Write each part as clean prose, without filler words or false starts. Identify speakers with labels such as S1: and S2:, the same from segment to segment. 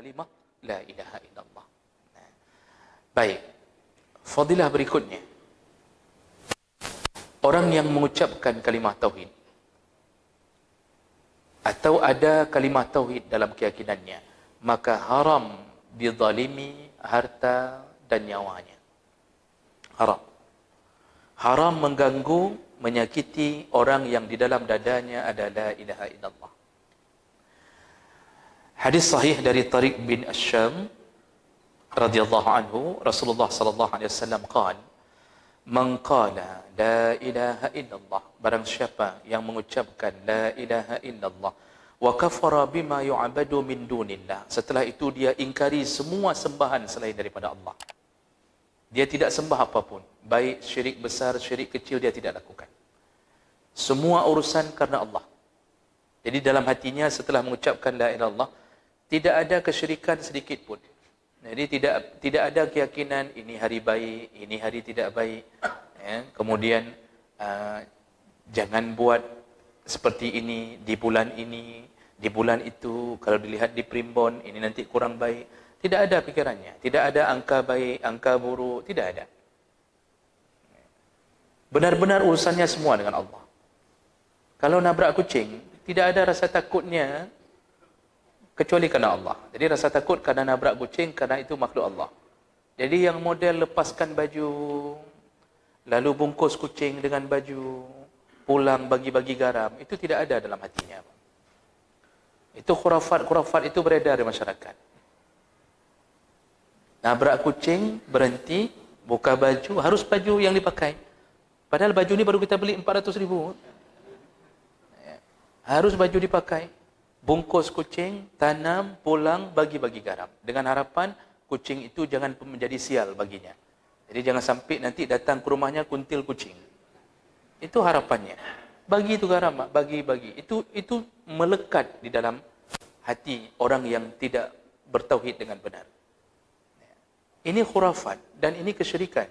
S1: kalimah la ilaha illallah. Baik, fadilah berikutnya, orang yang mengucapkan kalimah tauhid atau ada kalimah tauhid dalam keyakinannya, maka haram dizalimi harta dan nyawanya. Haram mengganggu, menyakiti orang yang di dalam dadanya ada la ilaha illallah. Hadis sahih dari Tariq bin Asyam radhiyallahu anhu, Rasulullah sallallahu alaihi wasallam qala, "Man qala la ilaha illallah," barang siapa yang mengucapkan la ilaha illallah, wa kafara bima yu'abadu min dunillah, setelah itu dia ingkari semua sembahan selain daripada Allah. Dia tidak sembah apapun, baik syirik besar, syirik kecil, dia tidak lakukan. Semua urusan karena Allah. Jadi dalam hatinya setelah mengucapkan la ilaha illallah, tidak ada kesyirikan sedikit pun. Jadi tidak ada keyakinan ini hari baik, ini hari tidak baik. Ya, kemudian jangan buat seperti ini di bulan ini, di bulan itu, kalau dilihat di primbon ini nanti kurang baik. Tidak ada pikirannya, tidak ada angka baik, angka buruk, tidak ada. Benar-benar urusannya semua dengan Allah. Kalau nabrak kucing, tidak ada rasa takutnya kecuali karena Allah. Jadi rasa takut karena nabrak kucing, karena itu makhluk Allah. Jadi yang model lepaskan baju, lalu bungkus kucing dengan baju, pulang bagi-bagi garam, itu tidak ada dalam hatinya. Itu khurafat itu beredar di masyarakat. Nabrak kucing, berhenti, buka baju, harus baju yang dipakai. Padahal baju ni baru kita beli 400,000. Harus baju dipakai. Bungkus kucing, tanam, pulang, bagi-bagi garam. Dengan harapan kucing itu jangan menjadi sial baginya. Jadi jangan sampai nanti datang ke rumahnya kuntil kucing. Itu harapannya. Bagi itu garam, bagi-bagi. Itu melekat di dalam hati orang yang tidak bertauhid dengan benar. Ini khurafat dan ini kesyirikan.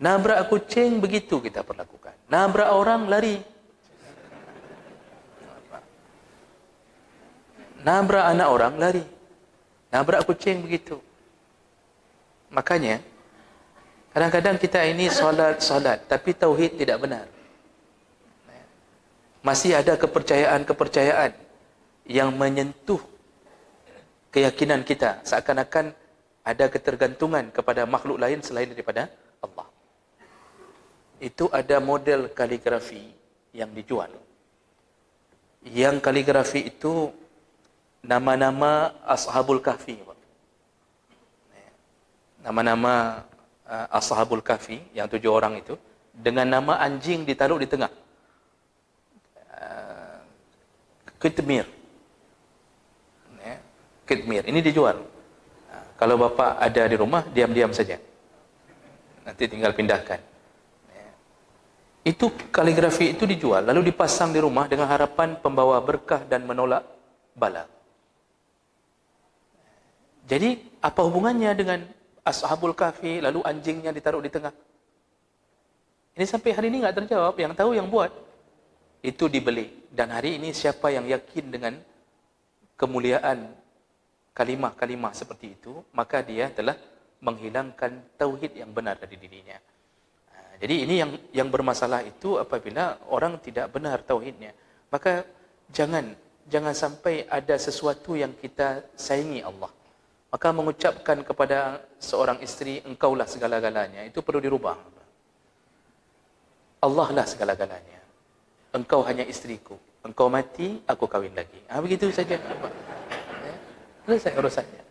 S1: Nabrak kucing begitu kita perlakukan. Nabrak orang lari. Nabrak anak orang lari. Nabrak kucing begitu. Makanya kadang-kadang kita ini solat tapi tauhid tidak benar. Masih ada kepercayaan yang menyentuh keyakinan kita, seakan-akan ada ketergantungan kepada makhluk lain selain daripada Allah. Itu ada model kaligrafi yang dijual. Yang kaligrafi itu nama-nama Ashabul Kahfi. Nama-nama Ashabul Kahfi yang 7 orang itu, dengan nama anjing ditaruh di tengah. Kitmir. Ini dijual. Kalau bapa ada di rumah, diam-diam saja. Nanti tinggal pindahkan. Itu kaligrafi itu dijual, lalu dipasang di rumah dengan harapan pembawa berkah dan menolak bala. Jadi, apa hubungannya dengan Ashabul Kahfi, lalu anjingnya ditaruh di tengah? Ini sampai hari ini enggak terjawab. Yang tahu yang buat. Itu dibeli. Dan hari ini siapa yang yakin dengan kemuliaan kalimah-kalimah seperti itu, maka dia telah menghilangkan tauhid yang benar dari dirinya. Jadi ini yang bermasalah itu apabila orang tidak benar tauhidnya. Maka jangan sampai ada sesuatu yang kita saingi Allah. Maka mengucapkan kepada seorang isteri, engkaulah segala-galanya, itu perlu dirubah. Allah lah segala-galanya. Engkau hanya istriku. Engkau mati, aku kahwin lagi. Begitu saja. Selesai urusannya.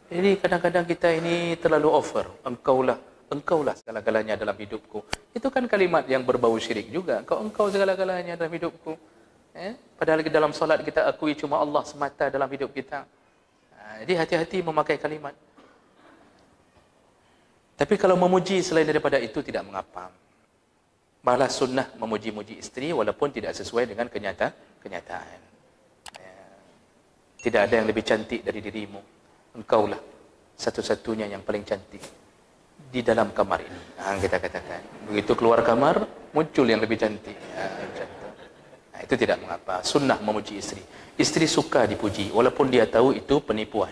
S1: Jadi kadang-kadang kita ini terlalu over. Engkaulah segala-galanya dalam hidupku. Itu kan kalimat yang berbau syirik juga. Engkau segala-galanya dalam hidupku. Padahal dalam solat kita akui cuma Allah semata dalam hidup kita. Jadi hati-hati memakai kalimat. Tapi kalau memuji selain daripada itu tidak mengapa. Malah sunnah memuji-muji istri walaupun tidak sesuai dengan kenyataan. Tidak ada yang lebih cantik dari dirimu. Engkaulah satu-satunya yang paling cantik di dalam kamar ini. Kita katakan. Begitu keluar kamar, muncul yang lebih cantik. Itu tidak mengapa. Sunnah memuji isteri. Isteri suka dipuji walaupun dia tahu itu penipuan.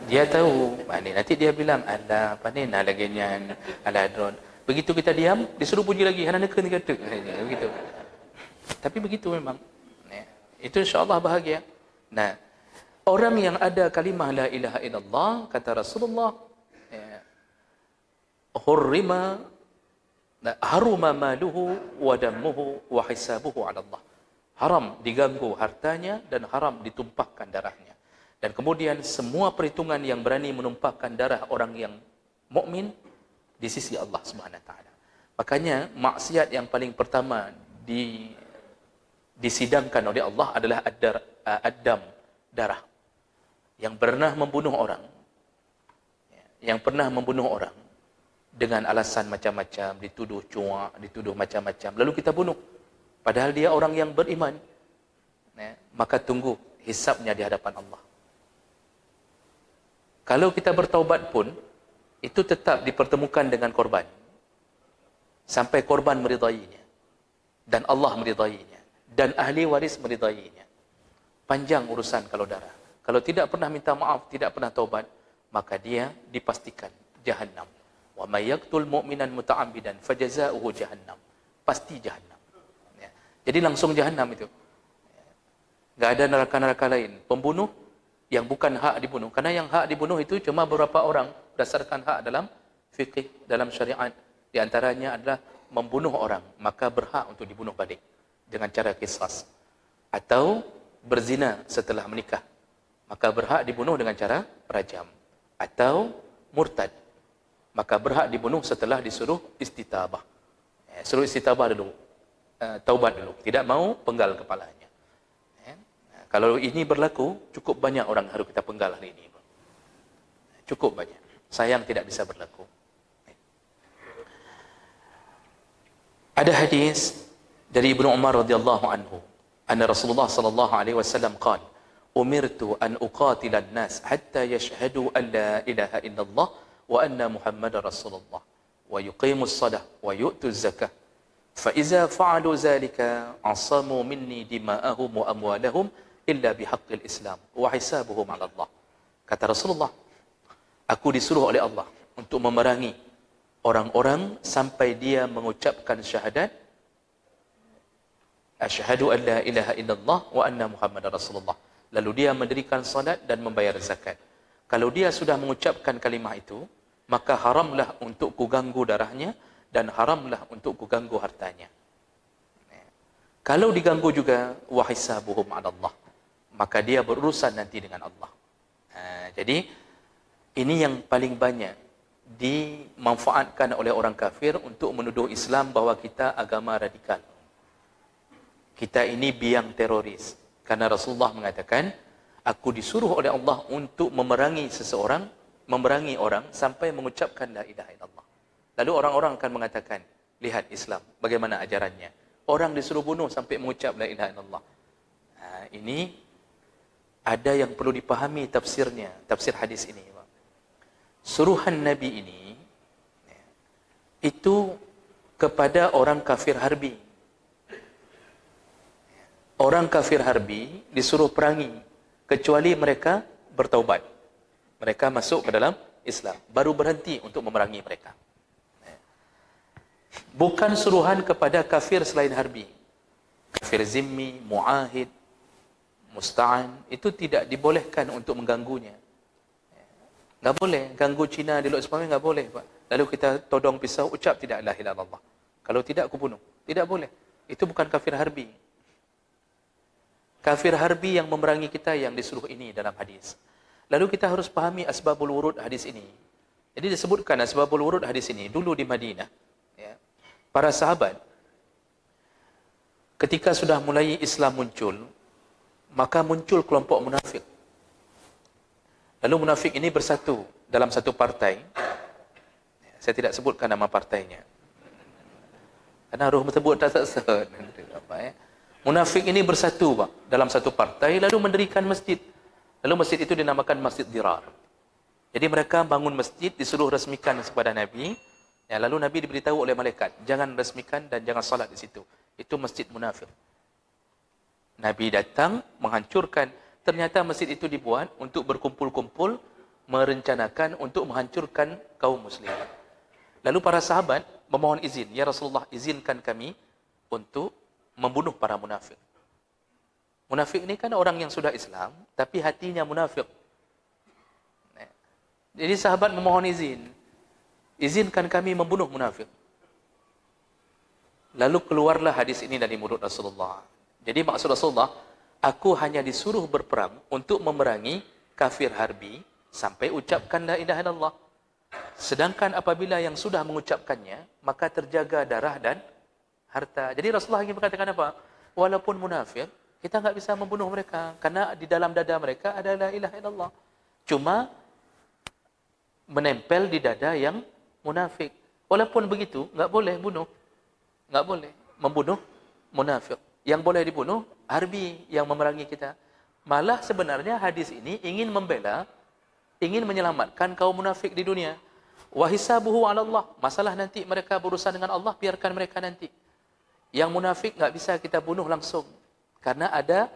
S1: Dia tahu, nanti dia bilang, alah, apa ni, nak lagi nyan, alah, drone. Begitu kita diam, disuruh puji lagi, hana neken kata. Begitu. Tapi begitu memang. Itu insya-Allah bahagia. Nah, orang yang ada kalimah la ilaha illallah, kata Rasulullah, hurrima haruma maluhu wa damuhu wa hisabuhu 'ala Allah. Haram diganggu hartanya dan haram ditumpahkan darahnya. Dan kemudian semua perhitungan yang berani menumpahkan darah orang yang mukmin di sisi Allah Subhanahu wa taala. Makanya maksiat yang paling pertama disidangkan oleh Allah adalah ad-dam, darah. Yang pernah membunuh orang. Yang pernah membunuh orang dengan alasan macam-macam, dituduh cuak, dituduh macam-macam, lalu kita bunuh. Padahal dia orang yang beriman. Maka tunggu hisabnya di hadapan Allah. Kalau kita bertaubat pun, itu tetap dipertemukan dengan korban. Sampai korban meridainya. Dan Allah meridainya. Dan ahli waris meridainya. Panjang urusan kalau darah. Kalau tidak pernah minta maaf, tidak pernah taubat, maka dia dipastikan jahannam. Wa may yaqtul mu'minan muta'ammidan fajazaohu jahannam. Pasti jahannam. Jadi langsung jahannam itu. Enggak ada neraka-neraka lain. Pembunuh yang bukan hak dibunuh. Karena yang hak dibunuh itu cuma beberapa orang berdasarkan hak dalam fiqh, dalam syariat. Di antaranya adalah membunuh orang, maka berhak untuk dibunuh balik dengan cara qisas. Atau berzina setelah menikah, maka berhak dibunuh dengan cara rajam. Atau murtad, maka berhak dibunuh setelah disuruh istitabah. Suruh istitabah dulu, taubat dulu. Tidak mau, penggal kepalanya. Kalau ini berlaku, cukup banyak orang harus kita penggal hari ini. Cukup banyak. Sayang tidak bisa berlaku. Ada hadis dari Ibnu Umar radhiyallahu anhu, anna Rasulullah sallallahu alaihi wasallam qala, "Umirtu an uqatila an-nas hatta yashhadu an la ilaha illallah wa anna Muhammadar Rasulullah wa yuqimus shalah wa yu'tuz zakah. Fa idza fa'alu dhalika 'asamu minni dima'ahum wa amwalahum illa bihaqqil Islam wa hisabuhum 'ala Allah." Kata Rasulullah, aku disuruh oleh Allah untuk memerangi orang-orang sampai dia mengucapkan syahadat, asyhadu an la ilaha illallah wa anna Muhammadar Rasulullah, lalu dia mendirikan salat dan membayar zakat. Kalau dia sudah mengucapkan kalimah itu, maka haramlah untuk kuganggu darahnya dan haramlah untuk kuganggu hartanya. Kalau diganggu juga, wa hisabuhum 'ala Allah, maka dia berurusan nanti dengan Allah. Jadi ini yang paling banyak dimanfaatkan oleh orang kafir untuk menuduh Islam bahawa kita agama radikal. Kita ini biang teroris. Karena Rasulullah mengatakan, aku disuruh oleh Allah untuk memerangi seseorang, memerangi orang sampai mengucapkan la ilaha illallah. Lalu orang-orang akan mengatakan, lihat Islam, bagaimana ajarannya. Orang disuruh bunuh sampai mengucap la ilaha illallah. Ini ada yang perlu dipahami tafsirnya, tafsir hadis ini. Suruhan Nabi ini itu kepada orang kafir harbi. Orang kafir harbi disuruh perangi kecuali mereka bertaubat. Mereka masuk ke dalam Islam, baru berhenti untuk memerangi mereka. Bukan suruhan kepada kafir selain harbi. Kafir zimmi, muahid, musta'an, itu tidak dibolehkan untuk mengganggunya. Tak boleh. Ganggu Cina di Lok Sepami, tak boleh, Pak. Lalu kita todong pisau, ucap tidak la ilaha illallah. Kalau tidak, aku bunuh. Tidak boleh. Itu bukan kafir harbi. Kafir harbi yang memerangi kita yang disuruh ini dalam hadis. Lalu kita harus pahami asbabul wurud hadis ini. Jadi disebutkan asbabul wurud hadis ini. Dulu di Madinah, para sahabat, ketika sudah mulai Islam muncul, maka muncul kelompok munafik. Lalu munafik ini bersatu dalam satu partai. Saya tidak sebutkan nama partainya. Karena roh tersebut tak sesat. Munafik ini bersatu, Pak, dalam satu partai, lalu mendirikan masjid. Lalu masjid itu dinamakan Masjid Dirar. Jadi mereka bangun masjid, disuruh resmikan kepada Nabi. Lalu Nabi diberitahu oleh malaikat, jangan resmikan dan jangan salat di situ. Itu masjid munafik. Nabi datang menghancurkan. Ternyata masjid itu dibuat untuk berkumpul-kumpul, merencanakan untuk menghancurkan kaum muslimin. Lalu para sahabat memohon izin, ya Rasulullah, izinkan kami untuk membunuh para munafik. Munafik ini kan orang yang sudah Islam, tapi hatinya munafik. Jadi sahabat memohon izin, izinkan kami membunuh munafik. Lalu keluarlah hadis ini dari mulut Rasulullah. Jadi maksud Rasulullah, aku hanya disuruh berperang untuk memerangi kafir harbi sampai ucapkan la ilaha illallah. Sedangkan apabila yang sudah mengucapkannya, maka terjaga darah dan harta. Jadi Rasulullah ingin mengatakan apa? Walaupun munafik, kita enggak bisa membunuh mereka karena di dalam dada mereka ada la ilaha illallah. Cuma menempel di dada yang munafik. Walaupun begitu, enggak boleh bunuh. Enggak boleh membunuh munafik. Yang boleh dibunuh harbi yang memerangi kita. Malah sebenarnya hadis ini ingin membela, ingin menyelamatkan kaum munafik di dunia. Wa hisabuhu 'ala Allah. Masalah nanti mereka berurusan dengan Allah, biarkan mereka nanti. Yang munafik enggak bisa kita bunuh langsung karena ada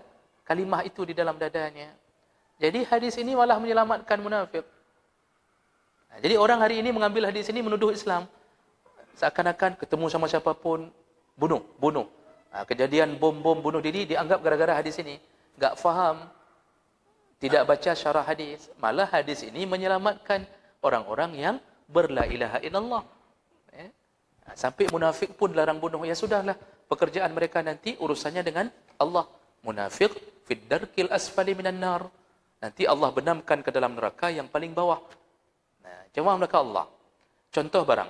S1: kalimah itu di dalam dadanya. Jadi hadis ini malah menyelamatkan munafik. Nah, jadi orang hari ini mengambil hadis ini menuduh Islam. Seakan-akan ketemu sama siapapun bunuh. Kejadian bom-bom bunuh diri dianggap gara-gara hadis ini. Enggak faham, tidak baca syarah hadis. Malah hadis ini menyelamatkan orang-orang yang berla ilaha illallah. Sampai munafik pun larang bunuh. Ya sudahlah, pekerjaan mereka nanti urusannya dengan Allah. Munafik fid darkil asfali minan nar. Nanti Allah benamkan ke dalam neraka yang paling bawah. Nah, jemaah mereka Allah. Contoh barang.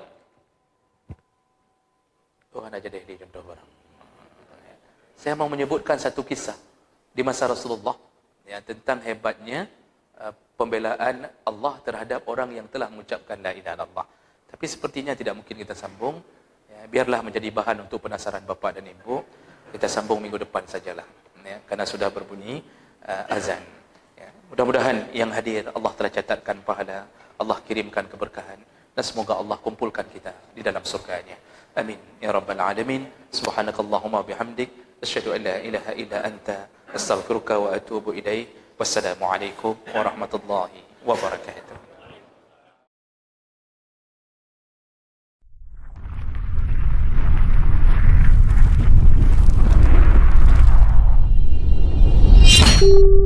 S1: Tuhan aja deh di contoh barang. Saya mau menyebutkan satu kisah di masa Rasulullah ya, tentang hebatnya pembelaan Allah terhadap orang yang telah mengucapkan la ilaha illallah. Tapi sepertinya tidak mungkin kita sambung. Ya, biarlah menjadi bahan untuk penasaran bapa dan ibu. Kita sambung minggu depan sajalah. Ya, karena sudah berbunyi azan. Ya, mudah-mudahan yang hadir Allah telah catatkan pahala, Allah kirimkan keberkahan, dan semoga Allah kumpulkan kita di dalam surganya. Amin ya rabbal alamin. Subhanakallahumma bihamdik, asyhadu an la ilaha illa anta, astaghfiruka wa atubu ilaik. Wassalamualaikum warahmatullahi wabarakatuh. Thank you.